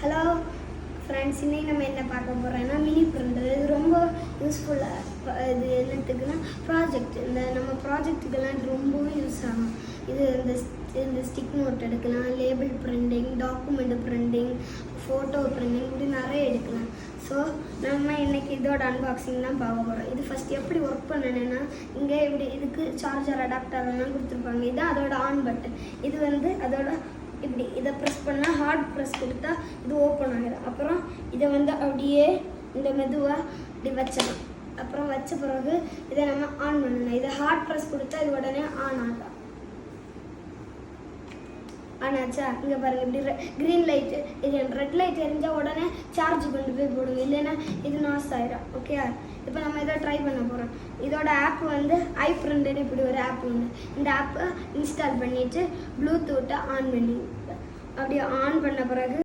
Hello friends, இன்னைக்கு நம்ம என்ன பார்க்க போகிறோன்னா மினி பிரிண்டர். இது ரொம்ப யூஸ்ஃபுல்லாக இது என்னத்துக்குன்னா ப்ராஜெக்ட், இந்த நம்ம ப்ராஜெக்ட்டுக்கெல்லாம் ரொம்பவும் யூஸ் ஆகும். இது இந்த ஸ்டிக் நோட் எடுக்கலாம், label printing, document printing, photo printing, இப்படி நிறைய எடுக்கலாம். ஸோ நம்ம இன்றைக்கி இதோட அன்பாக்சிங் தான் பார்க்க போகிறோம். இது ஃபஸ்ட் எப்படி ஒர்க் பண்ணணுன்னா, இங்கே இப்படி இதுக்கு சார்ஜர் அடாப்டர் எல்லாம் கொடுத்துருப்பாங்க. இதுதான் அதோட ஆன் பட்டன். இது அதோட இப்படி இதை ப்ரெஸ் பண்ணால் ஹார்ட் ப்ரெஸ் கொடுத்தா இது ஓப்பன் ஆகிடும். அப்புறம் இதை அப்படியே இந்த மெதுவாக இப்படி வச்சிடலாம். அப்புறம் வச்ச பிறகு இதை நம்ம ஆன் பண்ணணும். இதை ஹார்ட் ப்ரெஸ் கொடுத்தா இது உடனே ஆன் ஆகும். ஆனாச்சா? இங்கே பாருங்கள், இப்படி க்ரீன் லைட்டு, இது ரெட் லைட் எரிஞ்சால் உடனே சார்ஜ் கொண்டு போய் போடுங்க, இல்லைன்னா இது நாஸ் ஆகிடும். ஓகே, இப்போ நம்ம இதை ட்ரை பண்ண போகிறோம். இதோட ஆப் iPrintன்னு இப்படி ஒரு ஆப் உண்டு. இந்த ஆப்பை இன்ஸ்டால் பண்ணிவிட்டு ப்ளூடூத்தை ஆன் பண்ணி அப்படியே ஆன் பண்ண பிறகு